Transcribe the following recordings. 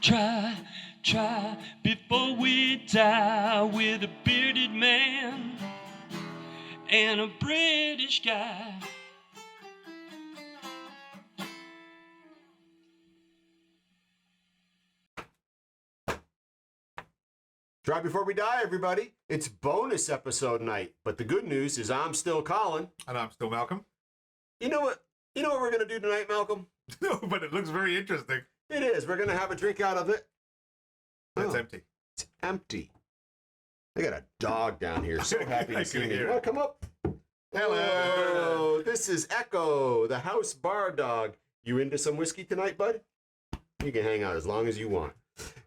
Try before we die with a bearded man and a British guy. Try before we die, everybody. It's bonus episode night, but the good news is I'm still Colin. And I'm still Malcolm. You know what we're going to do tonight, Malcolm? No, but it looks very interesting. It is. We're going to have a drink out of it. It's empty. It's empty. I got a dog down here. So happy to see you. Want to come up? Hello. This is Echo, the house bar dog. You into some whiskey tonight, bud? You can hang out as long as you want.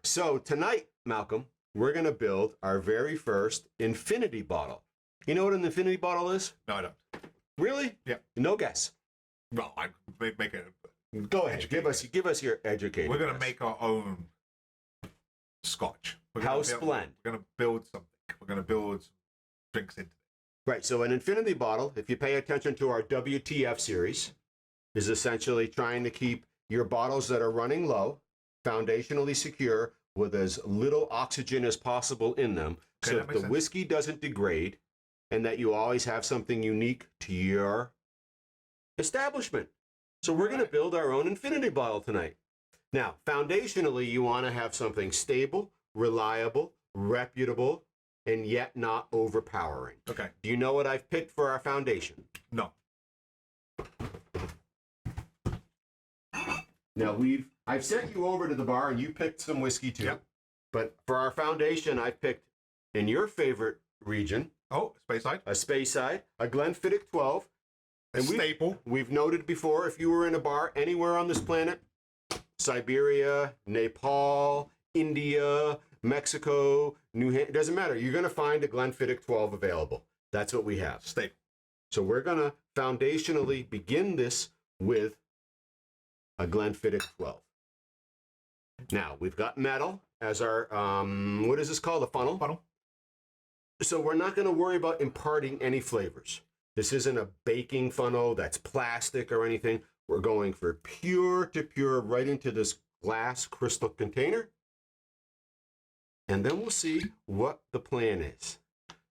So tonight, Malcolm, we're going to build our very first infinity bottle. You know what an infinity bottle is? No, I don't. Really? Yeah. No guess. Well, I make it. Go ahead. Give us your educated. We're going to guess. make our own scotch. House blend. We're going to build something. We're going to build some drinks into it. Right. So an infinity bottle, if you pay attention to our WTF series, is essentially trying to keep your bottles that are running low, foundationally secure, with as little oxygen as possible in them, Okay, so that the whiskey doesn't degrade, and that you always have something unique to your establishment. So we're going to build our own infinity bottle tonight. Now, foundationally, you want to have something stable, reliable, reputable, and yet not overpowering. Okay. Do you know what I've picked for our foundation? No. Now, I've sent you over to the bar, and you picked some whiskey too. Yep. But for our foundation, I picked, in your favorite region, Oh, Speyside. a Speyside, a Glenfiddich 12. A staple. We've noted before, if you were in a bar anywhere on this planet, Siberia, Nepal, India, Mexico, New Hampshire, doesn't matter. You're going to find a Glenfiddich 12 available. That's what we have. Staple. So we're going to foundationally begin this with a Glenfiddich 12. Now, we've got metal as our, what is this called? A funnel? Funnel. So we're not going to worry about imparting any flavors. This isn't a baking funnel that's plastic or anything. We're going for pure to pure right into this glass crystal container. And then we'll see what the plan is.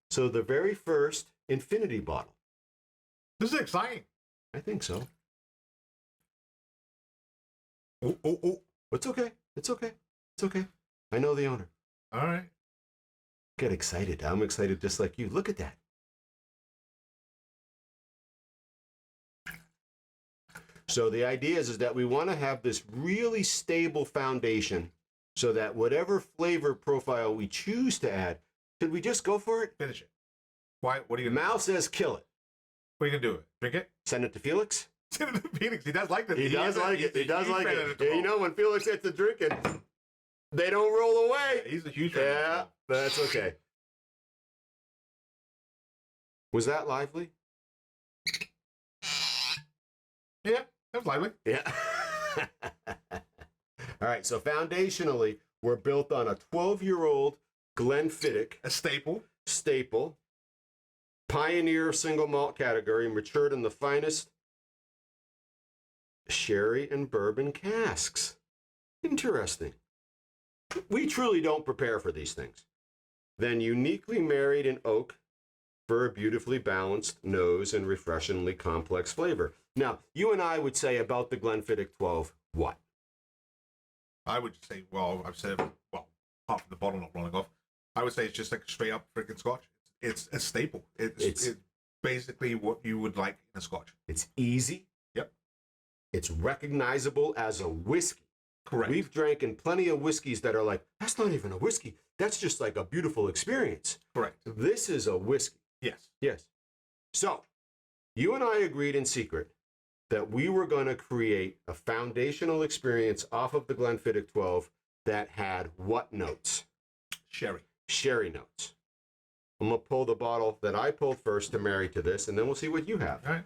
So the very first infinity bottle. This is exciting. I think so. Oh. It's okay. It's okay. It's okay. I know the owner. All right. Get excited. I'm excited just like you. Look at that. So the idea is that we want to have this really stable foundation so that whatever flavor profile we choose to add, should we just go for it? Finish it. Why? What are you going to do? Mal says kill it. What are you going to do? Drink it? Send it to Felix? Send it to Phoenix. He does like that. He does like it. He does like it. Yeah, you know, when Felix gets to drinking, they don't roll away. He's a huge fan. Yeah, that's okay. Was that lively? Yeah, that was lively. Yeah. All right, so foundationally, we're built on a 12-year-old Glenfiddich A staple. staple, pioneer single malt category, matured in the finest sherry and bourbon casks. Interesting. We truly don't prepare for these things. Then uniquely married in oak for a beautifully balanced nose and refreshingly complex flavor. Now, you and I would say about the Glenfiddich 12, what? I would say, I've said, apart from the bottle not rolling off, I would say it's just like straight up freaking scotch. It's a staple. It's basically what you would like in a scotch. It's easy. Yep. It's recognizable as a whiskey. Correct. We've drank in plenty of whiskeys that are like, that's not even a whiskey. That's just like a beautiful experience. Correct. This is a whiskey. Yes. Yes. So, you and I agreed in secret that we were going to create a foundational experience off of the Glenfiddich 12 that had what notes? Sherry. Sherry notes. I'm going to pull the bottle that I pulled first to marry to this, and then we'll see what you have. All right.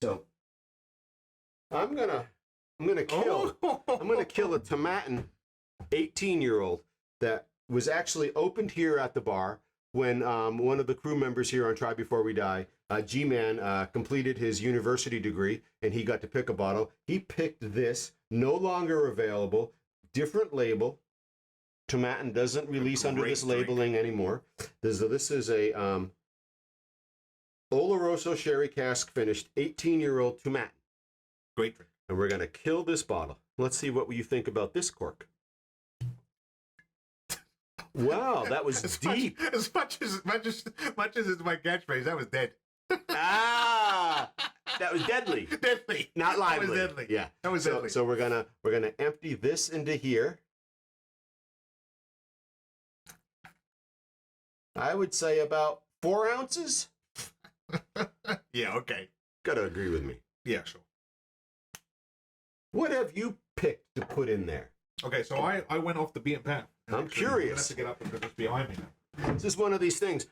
So, I'm gonna kill a Tomatin 18-year-old that was actually opened here at the bar when one of the crew members here on Try Before We Die, G-Man, completed his university degree, and he got to pick a bottle. He picked this, no longer available, different label. Tomatin doesn't release under this labeling anymore. This is a Oloroso sherry cask finished 18-year-old Tomatin. Great drink. And we're going to kill this bottle. Let's see what you think about this cork. Wow, that was deep. As much as it's my catchphrase, that was dead. That was deadly. Deadly. Not lively. That was deadly. Yeah. That was deadly. So we're gonna empty this into here. I would say about 4 ounces. Yeah, okay. Gotta agree with me. Yeah, sure. What have you picked to put in there? Okay, so I went off the beaten path. I'm curious. To get up because it's behind me now. This is one of these things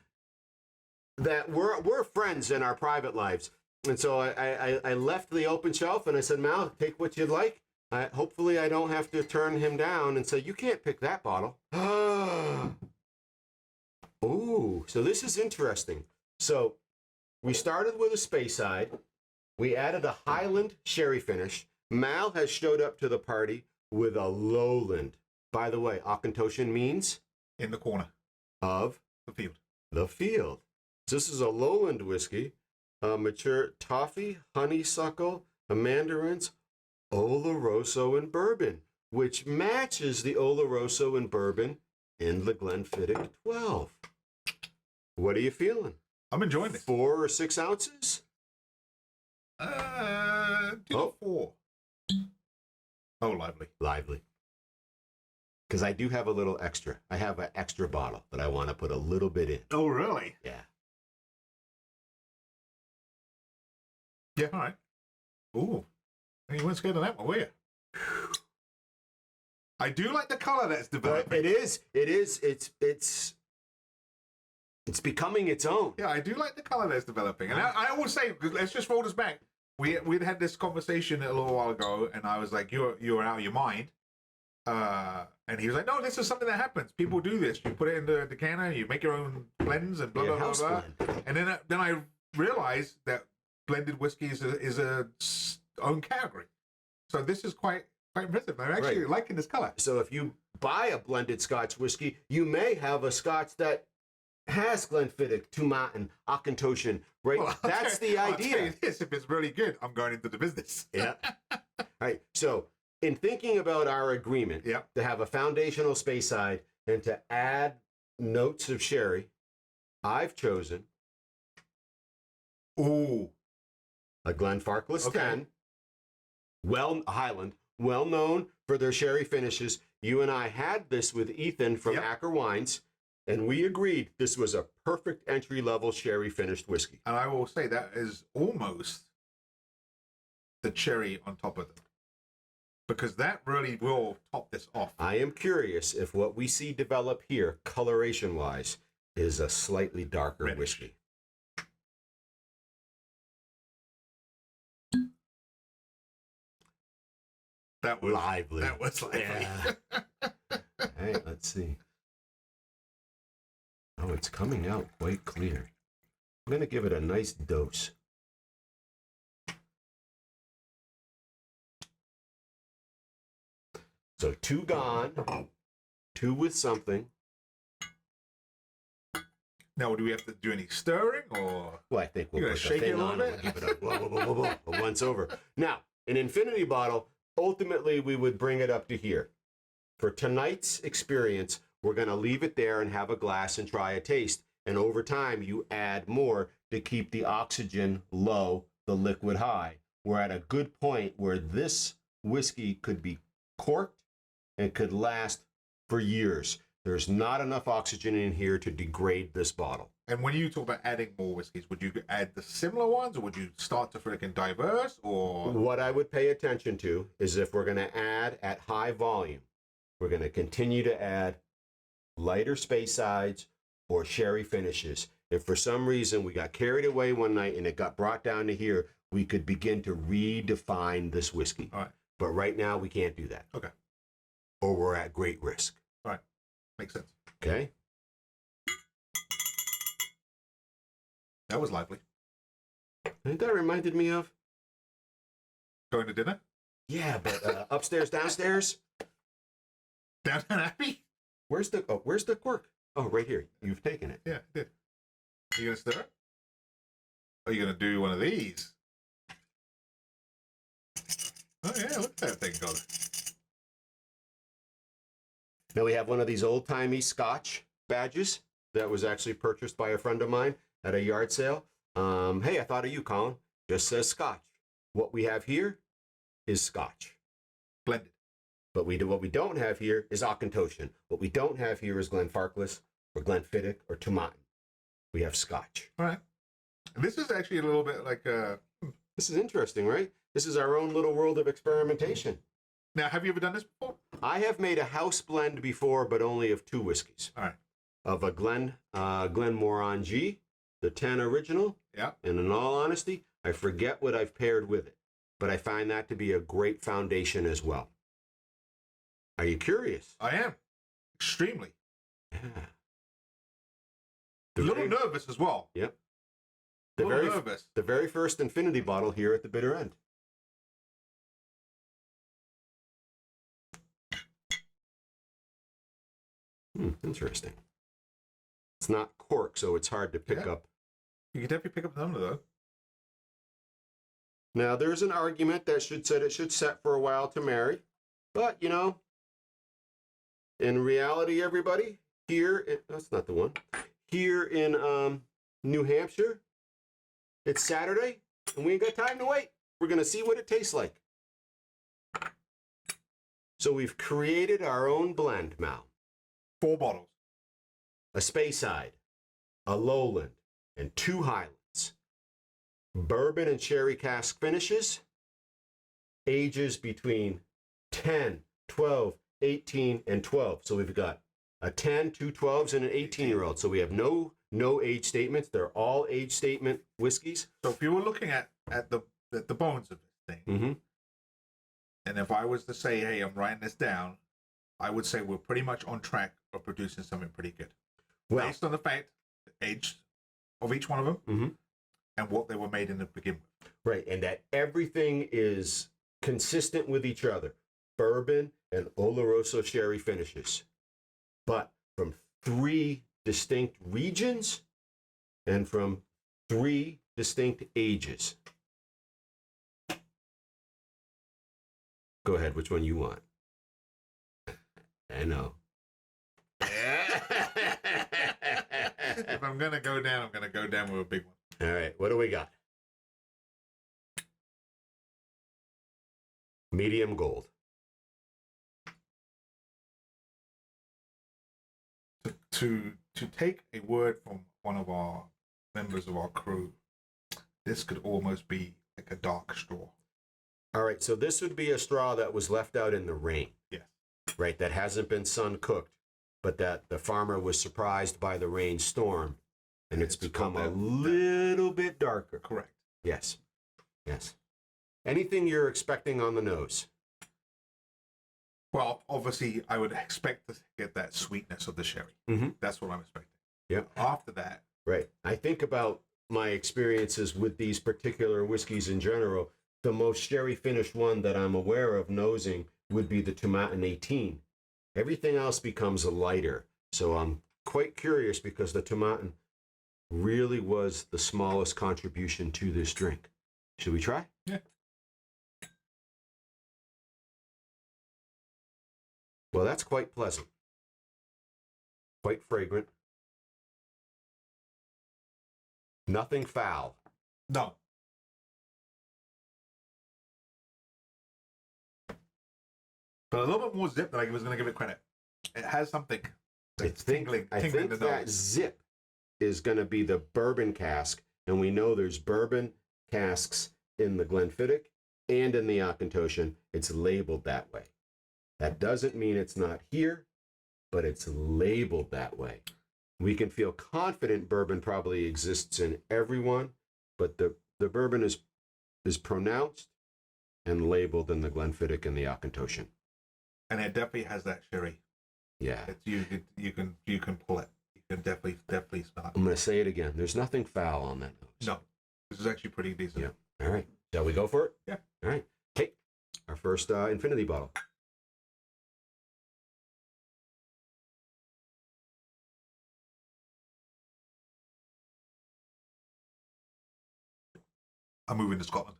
that we're friends in our private lives. And so I left the open shelf and I said, Mal, take what you'd like. Hopefully I don't have to turn him down and say, you can't pick that bottle. Oh, so this is interesting. So we started with a Speyside. We added a Highland sherry finish. Mal has showed up to the party with a Lowland. By the way, Auchentoshan means? In the corner. Of? The field. The field. So this is a Lowland whiskey. Mature toffee, honeysuckle, a mandarins, Oloroso, and bourbon, which matches the Oloroso and bourbon in the Glenfiddich 12. What are you feeling? I'm enjoying it. 4 or 6 ounces? Do 4. Oh, lively. Lively. Because I do have a little extra. I have an extra bottle that I want to put a little bit in. Oh, really? Yeah. Yeah, all right. Ooh. You weren't scared of that one, were you? I do like the color that's developing. It is. It's becoming its own. Yeah, I do like the color that's developing. And I always say, let's just roll this back. We'd had this conversation a little while ago, and I was like, you're out of your mind. And he was like, no, this is something that happens. People do this. You put it in the decanter, you make your own blends and blah, blah, blah, blah. And then I realized that blended whiskey is a own category. So this is quite impressive. I'm actually liking this color. So if you buy a blended Scotch whiskey, you may have a Scotch that has Glenfiddich, Tomatin, Auchentoshan, right? Well, That's the idea. I'll tell you this, if it's really good, I'm going into the business. Yeah. All right. So in thinking about our agreement to have a foundational Speyside and to add notes of sherry, I've chosen a Glenfarclas 10, Highland, well known for their sherry finishes. You and I had this with Ethan from Acker Wines, and we agreed this was a perfect entry-level sherry finished whiskey. And I will say that is almost the cherry on top of it, because that really will top this off. I am curious if what we see develop here, coloration-wise, is a slightly darker whiskey. That was lively. That was lively. Yeah. Hey, let's see. Oh, it's coming out quite clear. I'm going to give it a nice dose. So 2 gone, 2 with something. Now, do we have to do any stirring, or? Well, I think we'll put shake the it thing a little on bit? and we'll give it a once over. Now, an infinity bottle, ultimately we would bring it up to here. For tonight's experience, we're going to leave it there and have a glass and try a taste. And over time, you add more to keep the oxygen low, the liquid high. We're at a good point where this whiskey could be corked and could last for years. There's not enough oxygen in here to degrade this bottle. And when you talk about adding more whiskeys, would you add the similar ones, or would you start to freaking diverse, or? What I would pay attention to is if we're going to add at high volume, we're going to continue to add lighter Speysides or sherry finishes. If for some reason we got carried away one night and it got brought down to here, we could begin to redefine this whiskey. All right. But right now we can't do that. Okay. Or we're at great risk. All right. Makes sense. Okay. That was lively. I think that reminded me of. Going to dinner? Yeah, but upstairs, downstairs. Downtown Abbey? Where's the cork? Oh, right here. You've taken it. Yeah, I did. Are you going to stir it? Or are you going to do one of these? Oh, yeah, look at that thing go. Now we have one of these old-timey Scotch badges that was actually purchased by a friend of mine at a yard sale. Hey, I thought of you, Colin. Just says Scotch. What we have here is Scotch. Blended. But what we don't have here is Auchentoshan. What we don't have here is Glenfarclas or Glenfiddich or Tomatin. We have Scotch. All right. And this is actually a little bit like This is interesting, right? This is our own little world of experimentation. Now, have you ever done this before? I have made a house blend before, but only of 2 whiskeys. All right. Of a Glenmorangie, the 10 original. Yeah. And in all honesty, I forget what I've paired with it. But I find that to be a great foundation as well. Are you curious? I am. Extremely. Yeah. A little nervous as well. Yep. A little nervous. The very first infinity bottle here at the bitter end. Interesting. It's not cork, so it's hard to pick up. You can definitely pick up some of though. Now, there's an argument that it should set for a while to marry. But, you know, in reality, everybody, that's not the one. Here in New Hampshire, it's Saturday, and we ain't got time to wait. We're going to see what it tastes like. So we've created our own blend, Mal. 4 bottles. A Speyside, a Lowland, and 2 Highlands. Bourbon and sherry cask finishes. Ages between 10, 12, 18, and 12. So we've got a 10, 2 12s, and an 18-year-old. So we have no age statements. They're all age statement whiskeys. So if you were looking at the bones of this thing, and if I was to say, hey, I'm writing this down, I would say we're pretty much on track of producing something pretty good. Well, based on the fact, the age of each one of them, and what they were made in to begin with. Right, and that everything is consistent with each other. Bourbon and Oloroso sherry finishes. But from 3 distinct regions and from 3 distinct ages. Go ahead, which one you want? I know. If I'm going to go down, I'm going to go down with a big one. All right, what do we got? Medium gold. To take a word from one of our members of our crew, this could almost be like a dark straw. All right, so this would be a straw that was left out in the rain. Yes. Right, that hasn't been sun cooked, but that the farmer was surprised by the rainstorm, and it's become a little bit darker. Correct. Yes. Yes. Anything you're expecting on the nose? Well, obviously, I would expect to get that sweetness of the sherry. That's what I'm expecting. Yep. After that. Right. I think about my experiences with these particular whiskeys in general. The most sherry finished one that I'm aware of nosing would be the Tomatin 18. Everything else becomes lighter. So I'm quite curious because the Tomatin really was the smallest contribution to this drink. Should we try? Yeah. Well, that's quite pleasant. Quite fragrant. Nothing foul. No. But a little bit more zip than I was going to give it credit. It has something that's tingling I think the that nose. zip is going to be the bourbon cask, and we know there's bourbon casks in the Glenfiddich and in the Auchentoshan. It's labeled that way. That doesn't mean it's not here, but it's labeled that way. We can feel confident bourbon probably exists in everyone, but the bourbon is pronounced and labeled in the Glenfiddich and the Auchentoshan. And it definitely has that sherry. Yeah. You can pull it. can definitely smell it. I'm going to say it again. There's nothing foul on that nose. No, this is actually pretty decent. Yeah. All right. Shall we go for it? Yeah. All right. Okay. Our first Infinity bottle. I'm moving to Scotland.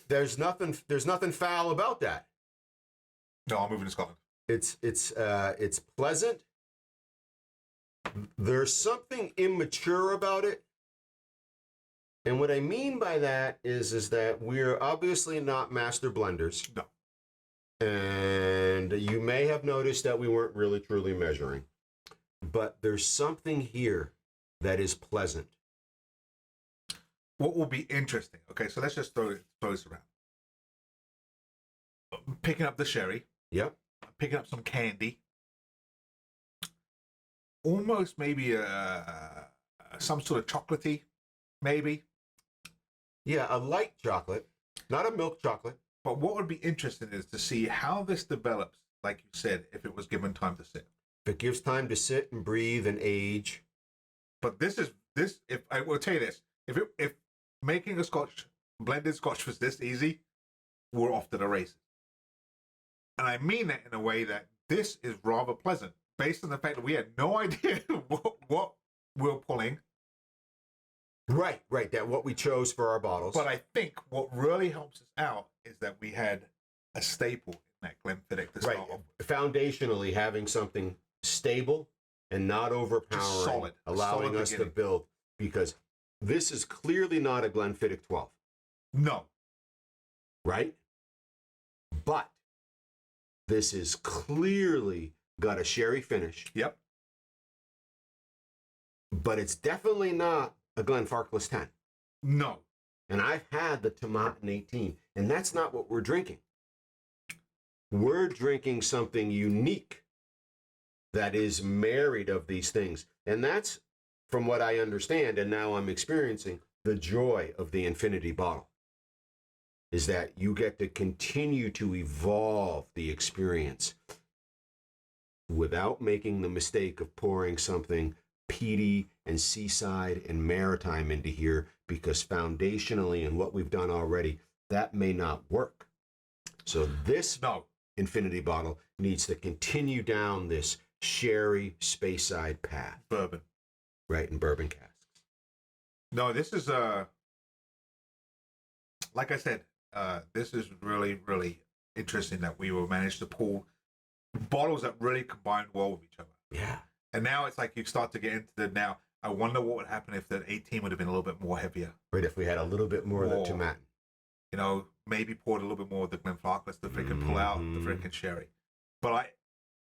There's nothing foul about that. No, I'm moving to Scotland. It's pleasant. There's something immature about it. And what I mean by that is that we're obviously not master blenders. No. And you may have noticed that we weren't really truly measuring. But there's something here that is pleasant. What will be interesting? Okay, so let's just throw this around. Picking up the sherry. Yep. Picking up some candy. Almost maybe some sort of chocolatey, maybe. Yeah, a light chocolate, not a milk chocolate. But what would be interesting is to see how this develops, like you said, if it was given time to sit. If it gives time to sit and breathe and age. But if I will tell you this, if making a blended scotch was this easy, we're off to the races. And I mean that in a way that this is rather pleasant, based on the fact that we had no idea what we're pulling. Right. That what we chose for our bottles. But I think what really helps us out is that we had a staple in that Glenfiddich to start off with. Foundationally, having something stable and not overpowering, solid, allowing solid us to beginning. build. Because this is clearly not a Glenfiddich 12. No. Right? But this is clearly got a sherry finish. Yep. But it's definitely not a Glenfarclas 10. No. And I've had the Tomatin 18, and that's not what we're drinking. We're drinking something unique that is married of these things. And that's, from what I understand, and now I'm experiencing, the joy of the Infinity bottle. Is that you get to continue to evolve the experience without making the mistake of pouring something peaty and seaside and maritime into here, because foundationally and what we've done already, that may not work. So this Infinity bottle needs to continue down this sherry Speyside path. Bourbon. Right, in bourbon casks. No, this is like I said, this is really, really interesting that we were managed to pull bottles that really combined well with each other. Yeah. And now it's like you start to get into now. I wonder what would happen if the 18 would have been a little bit more heavier. Right, if we had a little bit more of the Tomatin. You know, maybe poured a little bit more of the Glenfarclas to freaking pull out the freaking sherry. But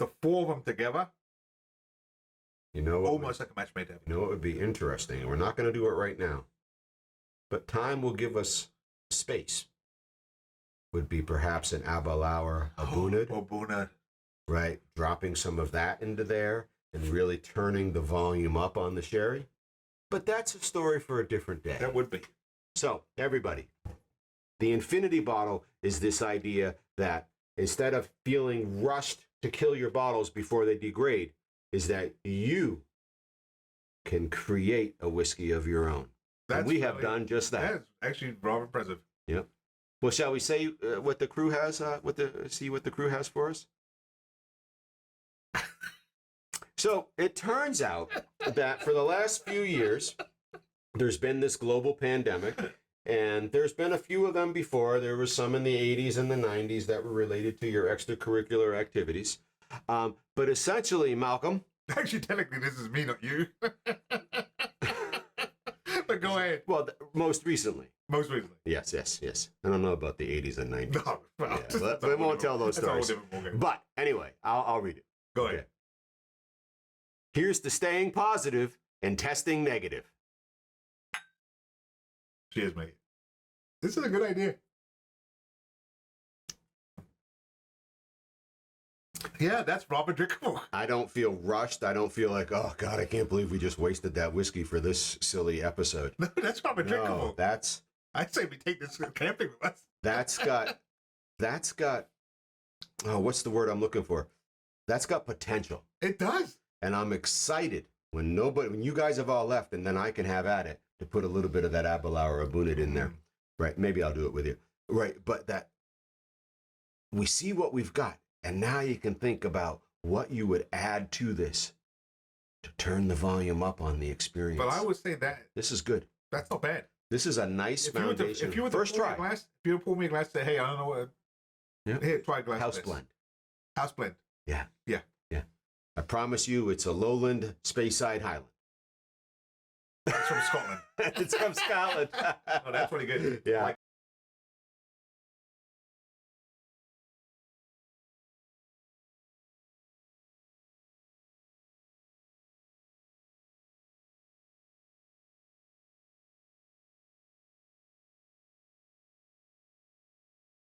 the four of them together, you know, almost like a match made in heaven. You know what would be interesting? And we're not going to do it right now. But time will give us space. Would be perhaps an Aberlour, a Bunad. Or Bunad. Right, dropping some of that into there and really turning the volume up on the sherry. But that's a story for a different day. That would be. So, everybody, the Infinity bottle is this idea that instead of feeling rushed to kill your bottles before they degrade, is that you can create a whiskey of your own. And we have done just that. That's actually rather impressive. Yep. Well, shall we say what the crew has? See what the crew has for us. So it turns out that for the last few years, there's been this global pandemic, and there's been a few of them before. There was some in the 80s and the 90s that were related to your extracurricular activities. But essentially, Malcolm. Actually, technically, this is me, not you. But go ahead. Well, most recently. Most recently. Yes. I don't know about the 80s and 90s. No, well, yeah, we won't tell those stories. But anyway, I'll read it. Go ahead. Okay. Here's to staying positive and testing negative. Cheers, mate. This is a good idea. Yeah, that's Robert drinkable. I don't feel rushed. I don't feel like, oh God, I can't believe we just wasted that whiskey for this silly episode. No, that's Robert drinkable. No, that's. I'd say we take this camping with us. That's got. Oh, what's the word I'm looking for? That's got potential. It does. And I'm excited when you guys have all left, and then I can have at it to put a little bit of that Aberlour or Bunit in there. Right. Maybe I'll do it with you. Right. But that we see what we've got. And now you can think about what you would add to this to turn the volume up on the experience. But I would say that this is good. That's not bad. This is a nice foundation. If you were to first try. Glass, if you pour me a glass, say, hey, I don't know what. Yeah. Here, try a glass. House blend. House blend. Yeah. Yeah. Yeah. I promise you, it's a Lowland Speyside Highland. It's from Scotland. It's from Scotland. Oh, that's pretty good. Yeah. Like